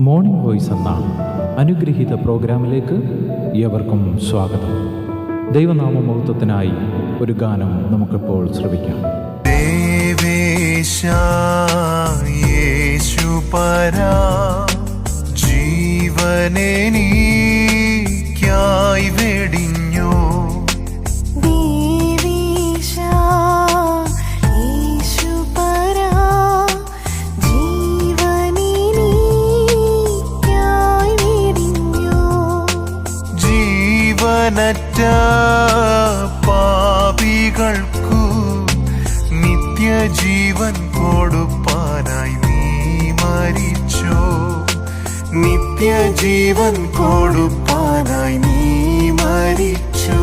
Morning voice എന്ന അനുഗ്രഹീത പ്രോഗ്രാമിലേക്ക് ഏവർക്കും സ്വാഗതം. ദൈവനാമമഹത്വത്തിനായി ഒരു ഗാനം നമുക്കിപ്പോൾ ശ്രവിക്കാം. യേശുപരാ ജീവനെനിക്കായി വെടിഞ്ഞു, ജീവനറ്റ പാപികൾക്കു നിത്യജീവൻ കൊടുപ്പാനായി നീ മരിച്ചോ, നിത്യജീവൻ കൊടുപ്പാനായി നീ മരിച്ചോ.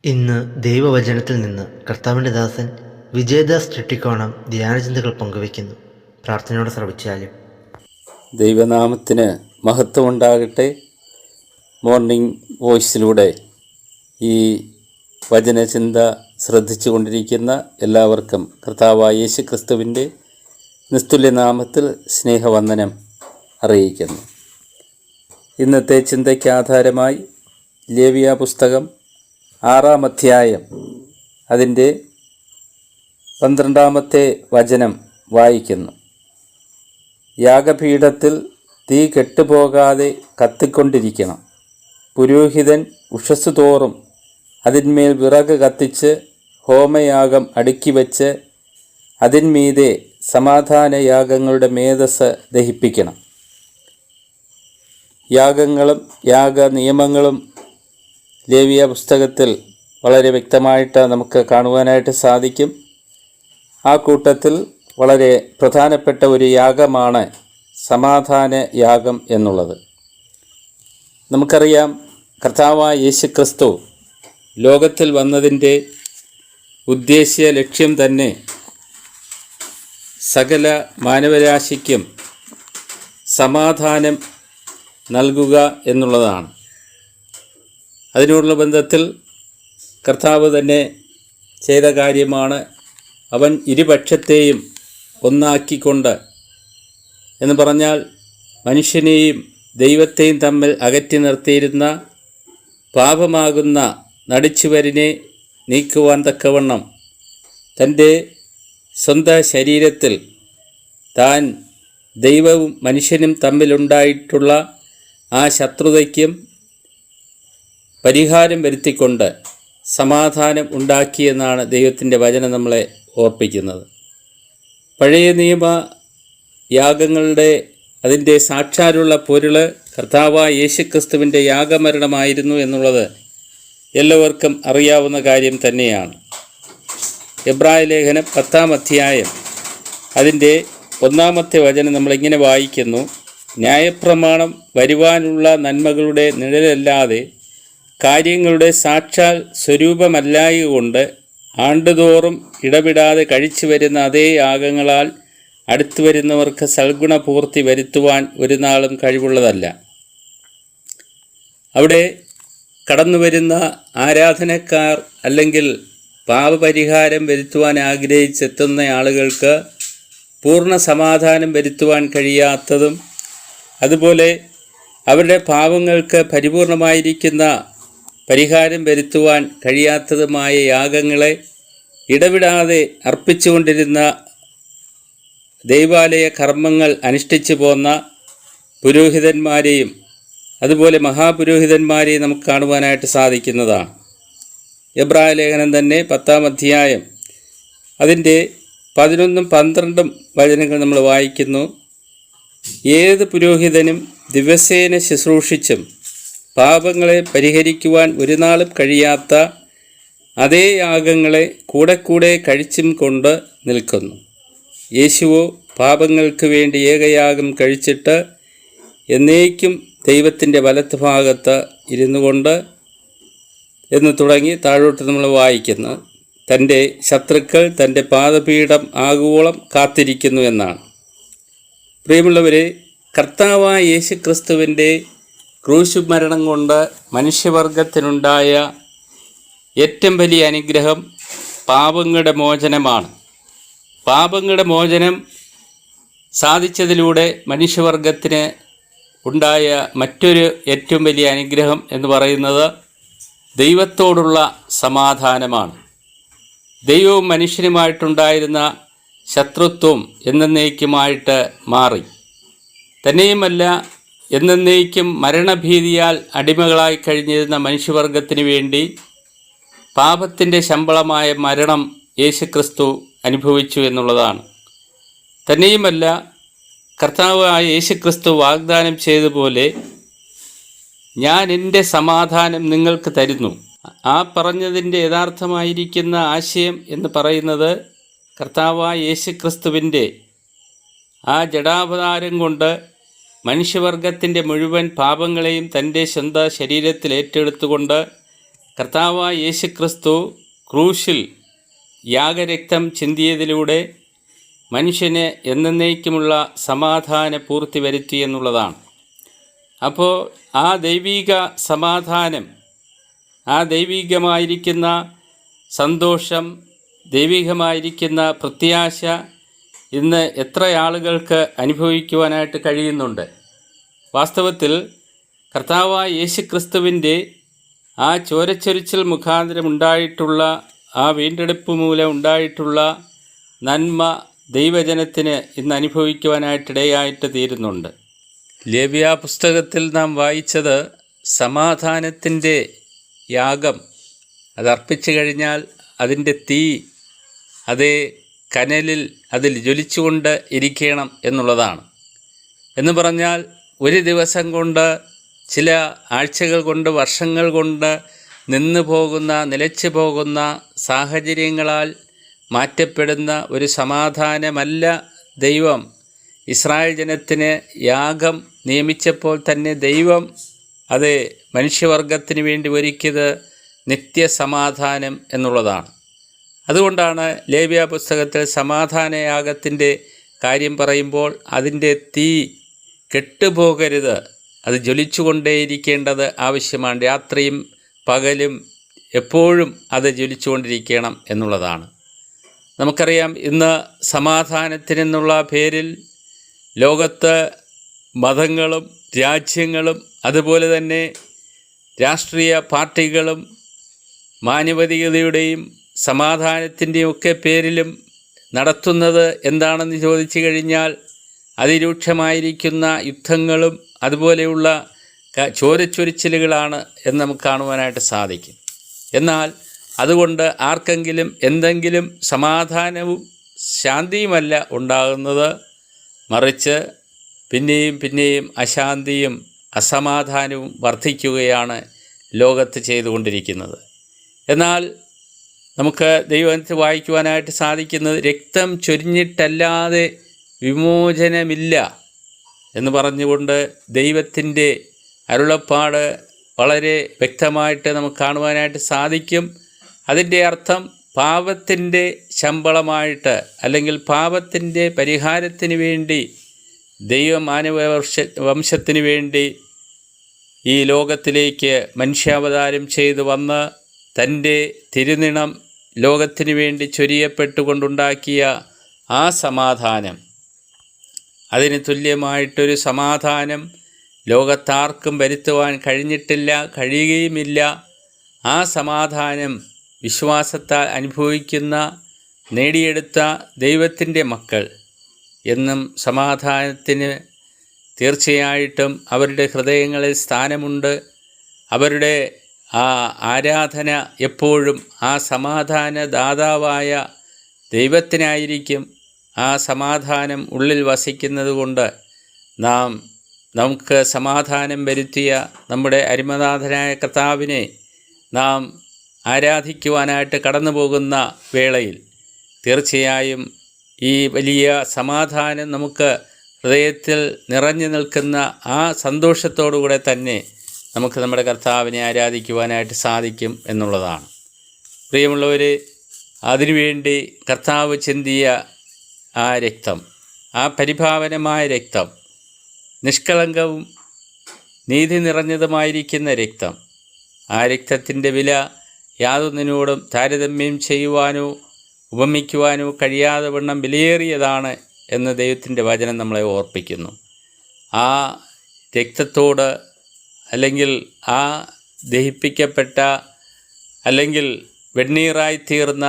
ഇന്ന് ദൈവവചനത്തിൽ നിന്ന് കർത്താവിൻ്റെ ദാസൻ വിജയദാസ് ചെട്ടിക്കോണം ധ്യാനചിന്തകൾ പങ്കുവയ്ക്കുന്നു. പ്രാർത്ഥനയോടെ ശ്രവിച്ചാലും. ദൈവനാമത്തിന് മഹത്വമുണ്ടാകട്ടെ. മോർണിംഗ് വോയിസിലൂടെ ഈ വചനചിന്ത ശ്രദ്ധിച്ചു കൊണ്ടിരിക്കുന്ന എല്ലാവർക്കും കർത്താവായ യേശു ക്രിസ്തുവിൻ്റെ നിസ്തുല്യനാമത്തിൽ സ്നേഹവന്ദനം അറിയിക്കുന്നു. ഇന്നത്തെ ചിന്തയ്ക്ക് ആധാരമായി ലേവ്യ പുസ്തകം 6-ാം അധ്യായം അതിൻ്റെ 12-ാമത്തെ വചനം വായിക്കുന്നു. യാഗപീഠത്തിൽ തീ കെട്ടുപോകാതെ കത്തിക്കൊണ്ടിരിക്കണം. പുരോഹിതൻ ഉഷസ്സു തോറും അതിന്മേൽ വിറക് കത്തിച്ച് ഹോമയാഗം അടുക്കി വച്ച് അതിന്മീതെ സമാധാനയാഗങ്ങളുടെ മേധസ് ദഹിപ്പിക്കണം. യാഗങ്ങളും യാഗ നിയമങ്ങളും ലേവ്യ പുസ്തകത്തിൽ വളരെ വ്യക്തമായിട്ട് നമുക്ക് കാണുവാനായിട്ട് സാധിക്കും. ആ കൂട്ടത്തിൽ വളരെ പ്രധാനപ്പെട്ട ഒരു യാഗമാണ് സമാധാന യാഗം എന്നുള്ളത്. നമുക്കറിയാം, കർത്താവായ യേശു ക്രിസ്തു ലോകത്തിൽ വന്നതിൻ്റെ ഉദ്ദേശ്യ ലക്ഷ്യം തന്നെ സകല മാനവരാശിക്കും സമാധാനം നൽകുക എന്നുള്ളതാണ്. അതിനുള്ള ബന്ധത്തിൽ കർത്താവ് തന്നെ ചെയ്ത കാര്യമാണ് അവൻ ഇരുപക്ഷത്തെയും ഒന്നാക്കിക്കൊണ്ട്, എന്ന് പറഞ്ഞാൽ മനുഷ്യനെയും ദൈവത്തെയും തമ്മിൽ അകറ്റി നിർത്തിയിരുന്ന പാപമാകുന്ന നടിച്ചുവരിനെ നീക്കുവാൻ തക്കവണ്ണം തൻ്റെ സ്വന്തം ശരീരത്തിൽ താൻ ദൈവവും മനുഷ്യനും തമ്മിലുണ്ടായിട്ടുള്ള ആ ശത്രുതയ്ക്കും പരിഹാരം വരുത്തിക്കൊണ്ട് സമാധാനം ഉണ്ടാക്കിയെന്നാണ് ദൈവത്തിൻ്റെ വചനം നമ്മളെ ഓർപ്പിക്കുന്നത്. പഴയ നിയമ യാഗങ്ങളുടെ അതിൻ്റെ സാക്ഷാലുള്ള പൊരുൾ കർത്താവായ യേശുക്രിസ്തുവിൻ്റെ യാഗമരണമായിരുന്നു എന്നുള്ളത് എല്ലാവർക്കും അറിയാവുന്ന കാര്യം തന്നെയാണ്. എബ്രായ ലേഖനം 10-ാം അധ്യായം അതിൻ്റെ 1-ാമത്തെ വചനം നമ്മളിങ്ങനെ വായിക്കുന്നു. ന്യായപ്രമാണം വരുവാനുള്ള നന്മകളുടെ നിഴലല്ലാതെ കാര്യങ്ങളുടെ സാക്ഷാൽ സ്വരൂപമല്ലായതുകൊണ്ട് ആണ്ടുതോറും ഇടപെടാതെ കഴിച്ചു വരുന്ന അതേ യാഗങ്ങളാൽ അടുത്തു വരുന്നവർക്ക് സൽഗുണപൂർത്തി വരുത്തുവാൻ ഒരു നാളും കഴിവുള്ളതല്ല. അവിടെ കടന്നു വരുന്ന ആരാധനക്കാർ അല്ലെങ്കിൽ പാപപരിഹാരം വരുത്തുവാൻ ആഗ്രഹിച്ചെത്തുന്ന ആളുകൾക്ക് പൂർണ്ണ സമാധാനം വരുത്തുവാൻ കഴിയാത്തതും, അതുപോലെ അവരുടെ പാപങ്ങൾക്ക് പരിപൂർണമായിരിക്കുന്ന പരിഹാരം വരുത്തുവാൻ കഴിയാത്തതുമായ യാഗങ്ങളെ ഇടവിടാതെ അർപ്പിച്ചുകൊണ്ടിരുന്ന ദൈവാലയ കർമ്മങ്ങൾ അനുഷ്ഠിച്ചു പോന്ന പുരോഹിതന്മാരെയും അതുപോലെ മഹാപുരോഹിതന്മാരെയും നമുക്ക് കാണുവാനായിട്ട് സാധിക്കുന്നതാണ്. എബ്രായ ലേഖനം തന്നെ 10-ാം അധ്യായം അതിൻ്റെ 11-12 വചനങ്ങൾ നമ്മൾ വായിക്കുന്നു. ഏത് പുരോഹിതനും ദിവസേന ശുശ്രൂഷിച്ചും പാപങ്ങളെ പരിഹരിക്കുവാൻ ഒരു നാളും കഴിയാത്ത അതേ യാഗങ്ങളെ കൂടെ കൂടെ കഴിച്ചും കൊണ്ട് നിൽക്കുന്നു. യേശുവോ പാപങ്ങൾക്ക് വേണ്ടി ഏകയാഗം കഴിച്ചിട്ട് എന്നേക്കും ദൈവത്തിൻ്റെ വലത്ത് ഭാഗത്ത് ഇരുന്നു കൊണ്ട് എന്ന് തുടങ്ങി താഴോട്ട് നമ്മൾ വായിക്കുന്നു. തൻ്റെ ശത്രുക്കൾ തൻ്റെ പാദപീഠം ആകുവോളം കാത്തിരിക്കുന്നു എന്നാണ്. പ്രിയമുള്ളവരെ, കർത്താവായ യേശു ക്രിസ്തുവിൻ്റെ ക്രൂശ് മരണം കൊണ്ട് മനുഷ്യവർഗത്തിനുണ്ടായ ഏറ്റവും വലിയ അനുഗ്രഹം പാപങ്ങളുടെ മോചനമാണ്. പാപങ്ങളുടെ മോചനം സാധിച്ചതിലൂടെ മനുഷ്യവർഗത്തിന് ഉണ്ടായ മറ്റൊരു ഏറ്റവും വലിയ അനുഗ്രഹം എന്ന് പറയുന്നത് ദൈവത്തോടുള്ള സമാധാനമാണ്. ദൈവവും മനുഷ്യനുമായിട്ടുണ്ടായിരുന്ന ശത്രുത്വം എന്നേക്കുമായിട്ട് മാറി. തന്നെയുമല്ല, എന്നേക്കും മരണഭീതിയാൽ അടിമകളായി കഴിഞ്ഞിരുന്ന മനുഷ്യവർഗത്തിന് വേണ്ടി പാപത്തിൻ്റെ ശമ്പളമായ മരണം യേശുക്രിസ്തു അനുഭവിച്ചു എന്നുള്ളതാണ്. തന്നെയുമല്ല, കർത്താവായ യേശുക്രിസ്തു വാഗ്ദാനം ചെയ്തതുപോലെ ഞാൻ എൻ്റെ സമാധാനം നിങ്ങൾക്ക് തരുന്നു. ആ പറഞ്ഞതിൻ്റെ യഥാർത്ഥമായിരിക്കുന്ന ആശയം എന്ന് പറയുന്നത് കർത്താവായ യേശുക്രിസ്തുവിൻ്റെ ആ ജഡാവതാരം കൊണ്ട് മനുഷ്യവർഗത്തിൻ്റെ മുഴുവൻ പാപങ്ങളെയും തൻ്റെ സ്വന്തം ശരീരത്തിൽ ഏറ്റെടുത്തുകൊണ്ട് കർത്താവായ യേശുക്രിസ്തു ക്രൂശിൽ യാഗരക്തം ചിന്തിയതിലൂടെ മനുഷ്യന് എന്നേക്കുമുള്ള സമാധാന പൂർത്തി വരുത്തി എന്നുള്ളതാണ്. അപ്പോൾ ആ ദൈവിക സമാധാനം, ആ ദൈവികമായിരിക്കുന്ന സന്തോഷം, ദൈവികമായിരിക്കുന്ന പ്രത്യാശ ഇന്ന് എത്ര ആളുകൾക്ക് അനുഭവിക്കുവാനായിട്ട് കഴിയുന്നുണ്ട്. വാസ്തവത്തിൽ കർത്താവായ യേശുക്രിസ്തുവിൻ്റെ ആ ചോരച്ചൊരിച്ചിൽ മുഖാന്തരം ഉണ്ടായിട്ടുള്ള ആ വീണ്ടെടുപ്പ് മൂലം ഉണ്ടായിട്ടുള്ള നന്മ ദൈവജനത്തിന് ഇന്ന് അനുഭവിക്കുവാനായിട്ടിടയായിട്ട് തീരുന്നുണ്ട്. ലേവ്യ പുസ്തകത്തിൽ നാം വായിച്ചത് സമാധാനത്തിൻ്റെ യാഗം അതർപ്പിച്ചു കഴിഞ്ഞാൽ അതിൻ്റെ തീ അതേ കനലിൽ അതിൽ ജ്വലിച്ചുകൊണ്ട് ഇരിക്കണം എന്നുള്ളതാണ്. എന്ന് പറഞ്ഞാൽ ഒരു ദിവസം കൊണ്ട്, ചില ആഴ്ചകൾ കൊണ്ട്, വർഷങ്ങൾ കൊണ്ട് നിന്നു പോകുന്ന, നിലച്ചു പോകുന്ന സാഹചര്യങ്ങളാൽ മാറ്റപ്പെടുന്ന ഒരു സമാധാനമല്ല ദൈവം ഇസ്രായേൽ ജനത്തിന് യാഗം നിയമിച്ചപ്പോൾ തന്നെ ദൈവം അത് മനുഷ്യവർഗത്തിന് വേണ്ടി ഒരുക്കിയത് നിത്യസമാധാനം എന്നുള്ളതാണ്. അതുകൊണ്ടാണ് ലേവ്യ പുസ്തകത്തിൽ സമാധാനയാഗത്തിൻ്റെ കാര്യം പറയുമ്പോൾ അതിൻ്റെ തീ കെട്ടുപോകരുത്, അത് ജ്വലിച്ചുകൊണ്ടേയിരിക്കേണ്ടത് ആവശ്യമാണ്. രാത്രിയും പകലും എപ്പോഴും അത് ജ്വലിച്ചുകൊണ്ടിരിക്കണം എന്നുള്ളതാണ്. നമുക്കറിയാം, ഇന്ന് സമാധാനത്തിനെന്നുള്ള പേരിൽ ലോകത്ത് മതങ്ങളും രാജ്യങ്ങളും അതുപോലെ തന്നെ രാഷ്ട്രീയ പാർട്ടികളും മാനവികതയുടെയും സമാധാനത്തിൻ്റെയും ഒക്കെ പേരിലും നടത്തുന്നത് എന്താണെന്ന് ചോദിച്ചു കഴിഞ്ഞാൽ അതിരൂക്ഷമായിരിക്കുന്ന യുദ്ധങ്ങളും അതുപോലെയുള്ള ചോരച്ചൊരിച്ചിലുകളാണ് എന്ന് നമുക്ക് കാണുവാനായിട്ട് സാധിക്കും. എന്നാൽ അതുകൊണ്ട് ആർക്കെങ്കിലും എന്തെങ്കിലും സമാധാനവും ശാന്തിയുമല്ല ഉണ്ടാകുന്നത്, മറിച്ച് പിന്നെയും പിന്നെയും അശാന്തിയും അസമാധാനവും വർദ്ധിക്കുകയാണ് ലോകത്ത് ചെയ്തുകൊണ്ടിരിക്കുന്നത്. എന്നാൽ നമുക്ക് ദൈവത്തിൽ വായിക്കുവാനായിട്ട് സാധിക്കുന്നത് രക്തം ചൊരിഞ്ഞിട്ടല്ലാതെ വിമോചനമില്ല എന്ന് പറഞ്ഞുകൊണ്ട് ദൈവത്തിൻ്റെ അരുളപ്പാട് വളരെ വ്യക്തമായിട്ട് നമുക്ക് കാണുവാനായിട്ട് സാധിക്കും. അതിൻ്റെ അർത്ഥം പാപത്തിൻ്റെ ശമ്പളമായിട്ട് അല്ലെങ്കിൽ പാപത്തിൻ്റെ പരിഹാരത്തിന് വേണ്ടി ദൈവം വംശത്തിന് വേണ്ടി ഈ ലോകത്തിലേക്ക് മനുഷ്യാവതാരം ചെയ്തു വന്ന് തൻ്റെ തിരുനിണം ലോകത്തിന് വേണ്ടി ചൊരിയപ്പെട്ടുകൊണ്ടുണ്ടാക്കിയ ആ സമാധാനം, അതിന് തുല്യമായിട്ടൊരു സമാധാനം ലോകത്താർക്കും വരുത്തുവാൻ കഴിഞ്ഞിട്ടില്ല, കഴിയുകയുമില്ല. ആ സമാധാനം വിശ്വാസത്താൽ അനുഭവിക്കുന്ന, നേടിയെടുത്ത ദൈവത്തിൻ്റെ മക്കൾ എന്നും സമാധാനത്തിന് തീർച്ചയായിട്ടും അവരുടെ ഹൃദയങ്ങളിൽ സ്ഥാനമുണ്ട്. അവരുടെ ആ ആരാധന എപ്പോഴും ആ സമാധാന ദാതാവായ ദൈവത്തിനായിരിക്കും. ആ സമാധാനം ഉള്ളിൽ വസിക്കുന്നത് കൊണ്ട് നമുക്ക് സമാധാനം വരുത്തിയ നമ്മുടെ അരിമനാഥനായ കർത്താവിനെ നാം ആരാധിക്കുവാനായിട്ട് കടന്നു പോകുന്ന വേളയിൽ തീർച്ചയായും ഈ വലിയ സമാധാനം നമുക്ക് ഹൃദയത്തിൽ നിറഞ്ഞു നിൽക്കുന്ന ആ സന്തോഷത്തോടുകൂടെ തന്നെ നമുക്ക് നമ്മുടെ കർത്താവിനെ ആരാധിക്കുവാനായിട്ട് സാധിക്കും എന്നുള്ളതാണ്. പ്രിയമുള്ളവർ, അതിനുവേണ്ടി കർത്താവ് ചിന്തിയ ആ രക്തം, ആ പരിഭാവനമായ രക്തം, നിഷ്കളങ്കവും നീതി നിറഞ്ഞതുമായിരിക്കുന്ന രക്തം, ആ രക്തത്തിൻ്റെ വില യാതൊന്നിനോടും താരതമ്യം ചെയ്യുവാനോ ഉപമിക്കുവാനോ കഴിയാതെ വണ്ണം വിലയേറിയതാണ് എന്ന് ദൈവത്തിൻ്റെ വചനം നമ്മളെ ഓർപ്പിക്കുന്നു. ആ രക്തത്തോട് അല്ലെങ്കിൽ ആ ദഹിപ്പിക്കപ്പെട്ട അല്ലെങ്കിൽ വെണ്ണീറായി തീർന്ന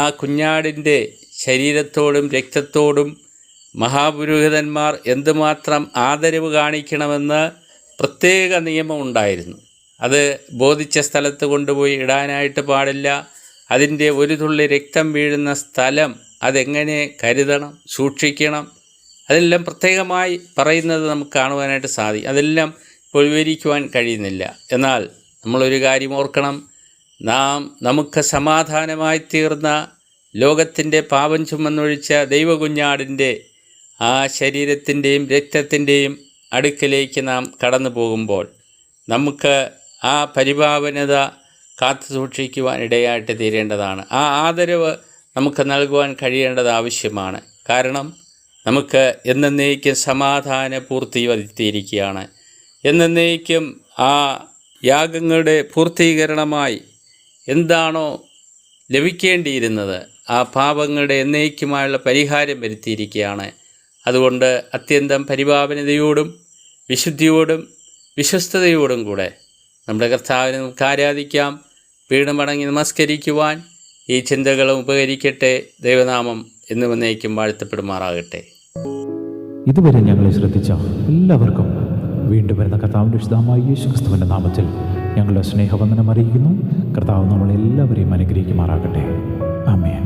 ആ കുഞ്ഞാടിൻ്റെ ശരീരത്തോടും രക്തത്തോടും മഹാപുരോഹിതന്മാർ എന്തുമാത്രം ആദരവ് കാണിക്കണമെന്ന് പ്രത്യേക നിയമമുണ്ടായിരുന്നു. അത് ബോധിച്ച സ്ഥലത്ത് കൊണ്ടുപോയി ഇടാനായിട്ട് പാടില്ല. അതിൻ്റെ ഒരു തുള്ളി രക്തം വീഴുന്ന സ്ഥലം അതെങ്ങനെ കരുതണം, സൂക്ഷിക്കണം, അതെല്ലാം പ്രത്യേകമായി പറയുന്നത് നമുക്ക് കാണുവാനായിട്ട് സാധിക്കും. അതെല്ലാം ഇപ്പോൾ വിവരിക്കുവാൻ കഴിയുന്നില്ല. എന്നാൽ നമ്മളൊരു കാര്യം ഓർക്കണം, നമുക്ക് സമാധാനമായി തീർന്ന ലോകത്തിൻ്റെ പാപം ചുമന്നൊഴിച്ച ദൈവകുഞ്ഞാടിൻ്റെ ആ ശരീരത്തിൻ്റെയും രക്തത്തിൻ്റെയും അടുക്കലേക്ക് നാം കടന്നു പോകുമ്പോൾ നമുക്ക് ആ പരിപാവനത കാത്തു സൂക്ഷിക്കുവാൻ ഇടയായിട്ട് തീരേണ്ടതാണ്. ആ ആദരവ് നമുക്ക് നൽകുവാൻ കഴിയേണ്ടത് ആവശ്യമാണ്. കാരണം നമുക്ക് എന്നേക്കും സമാധാന പൂർത്തി വരുത്തിയിരിക്കുകയാണ്. എന്നേക്കും ആ യാഗങ്ങളുടെ പൂർത്തീകരണമായി എന്താണോ ലഭിക്കേണ്ടിയിരുന്നത് ആ പാപങ്ങളുടെ എന്നേക്കുമായുള്ള പരിഹാരം വരുത്തിയിരിക്കുകയാണ്. അതുകൊണ്ട് അത്യന്തം പരിപാവനതയോടും വിശുദ്ധിയോടും വിശ്വസ്തയോടും കൂടെ നമ്മുടെ കർത്താവിനെ നമുക്ക് ആരാധിക്കാം. വീണ്ടും മടങ്ങി നമസ്കരിക്കുവാൻ ഈ ചിന്തകളും ഉപകരിക്കട്ടെ. ദൈവനാമം എന്നും എന്നേക്കും വാഴ്ത്തപ്പെടുമാറാകട്ടെ. ഇതുവരെ ഞങ്ങളെ ശ്രദ്ധിച്ച എല്ലാവർക്കും വീണ്ടും വരുന്ന കർത്താവിൻ്റെ വിശുദ്ധമായ യേശുക്രിസ്തുവിൻ്റെ നാമത്തിൽ ഞങ്ങളുടെ സ്നേഹവന്ദനം അറിയിക്കുന്നു. കർത്താവ് നമ്മളെല്ലാവരെയും അനുഗ്രഹിക്കുമാറാകട്ടെ. ആമേൻ.